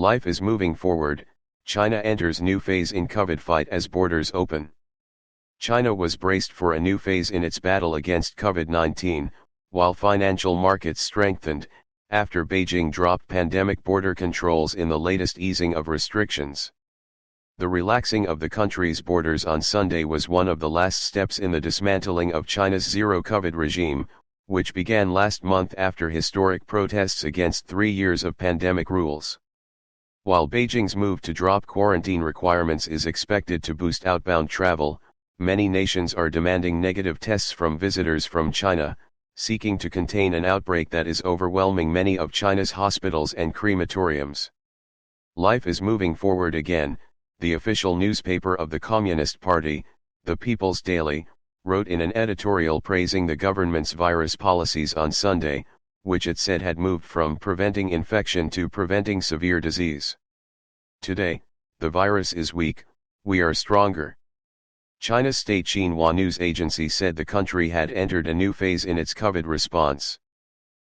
Life is moving forward. China enters new phase in COVID fight as borders open. China was braced for a new phase in its battle against COVID-19, while financial markets strengthened, after Beijing dropped pandemic border controls in the latest easing of restrictions. The relaxing of the country's borders on Sunday was one of the last steps in the dismantling of China's zero-COVID regime, which began last month after historic protests against 3 years of pandemic rules. While Beijing's move to drop quarantine requirements is expected to boost outbound travel, many nations are demanding negative tests from visitors from China, seeking to contain an outbreak that is overwhelming many of China's hospitals and crematoriums. Life is moving forward again, the official newspaper of the Communist Party, the People's Daily, wrote in an editorial praising the government's virus policies on Sunday, which it said had moved from preventing infection to preventing severe disease. Today, the virus is weak, we are stronger. China's state Xinhua news agency said the country had entered a new phase in its COVID response.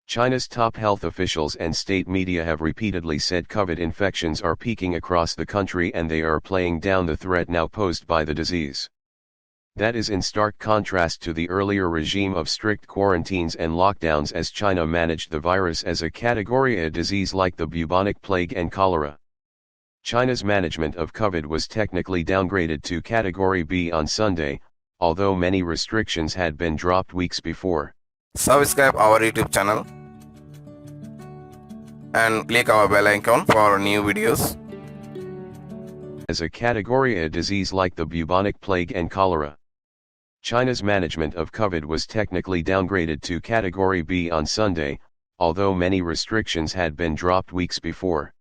China's top health officials and state media have repeatedly said COVID infections are peaking across the country and they are playing down the threat now posed by the disease. That is in stark contrast to the earlier regime of strict quarantines and lockdowns as China managed the virus as a Category A disease like the bubonic plague and cholera. China's management of COVID was technically downgraded to Category B on Sunday, although many restrictions had been dropped weeks before. Subscribe our YouTube channel and click our bell icon for new videos. As a Category A disease like the bubonic plague and cholera. China's management of COVID was technically downgraded to Category B on Sunday, although many restrictions had been dropped weeks before.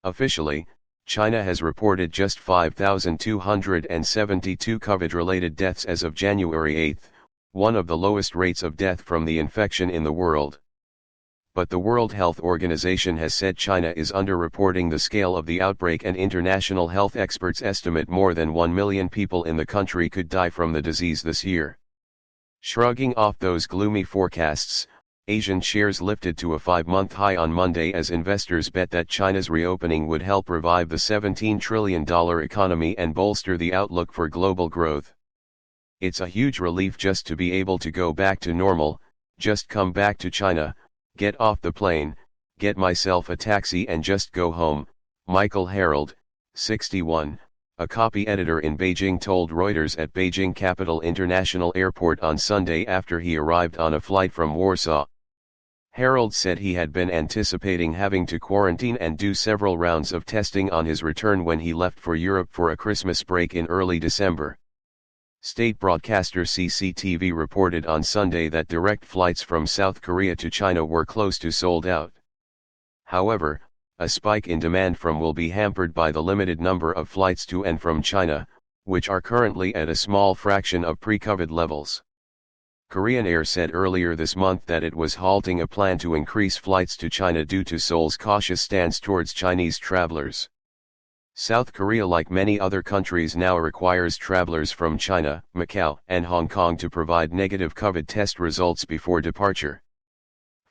Officially, China has reported just 5,272 COVID-related deaths as of January 8, one of the lowest rates of death from the infection in the world. But the World Health Organization has said China is underreporting the scale of the outbreak, and international health experts estimate more than 1 million people in the country could die from the disease this year. Shrugging off those gloomy forecasts, Asian shares lifted to a 5-month high on Monday as investors bet that China's reopening would help revive the $17 trillion economy and bolster the outlook for global growth. It's a huge relief just to be able to go back to normal, just come back to China, get off the plane, get myself a taxi and just go home, Michael Harold, 61, a copy editor in Beijing told Reuters at Beijing Capital International Airport on Sunday after he arrived on a flight from Warsaw. Harold said he had been anticipating having to quarantine and do several rounds of testing on his return when he left for Europe for a Christmas break in early December. State broadcaster CCTV reported on Sunday that direct flights from South Korea to China were close to sold out. However, a spike in demand will be hampered by the limited number of flights to and from China, which are currently at a small fraction of pre-COVID levels. Korean Air said earlier this month that it was halting a plan to increase flights to China due to Seoul's cautious stance towards Chinese travelers. South Korea, like many other countries, now requires travelers from China, Macau, and Hong Kong to provide negative COVID test results before departure.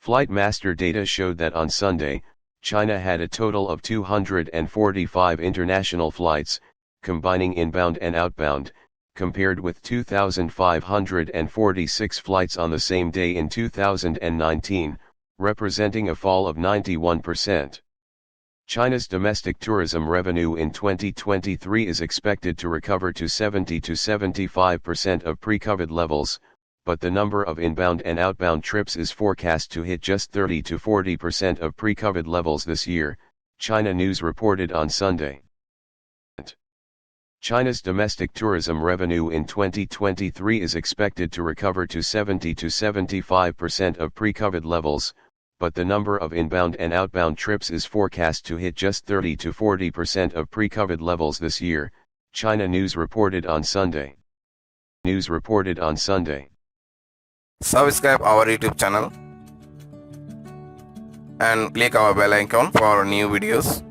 Flightmaster data showed that on Sunday, China had a total of 245 international flights, combining inbound and outbound, compared with 2,546 flights on the same day in 2019, representing a fall of 91%. China's domestic tourism revenue in 2023 is expected to recover to 70 to 75% of pre-COVID levels, but the number of inbound and outbound trips is forecast to hit just 30 to 40% of pre-COVID levels this year, China News reported on Sunday. China's domestic tourism revenue in 2023 is expected to recover to 70 to 75% of pre-COVID levels, but the number of inbound and outbound trips is forecast to hit just 30 to 40% of pre-COVID levels this year, China News reported on Sunday. Subscribe our YouTube channel and click our bell icon for new videos.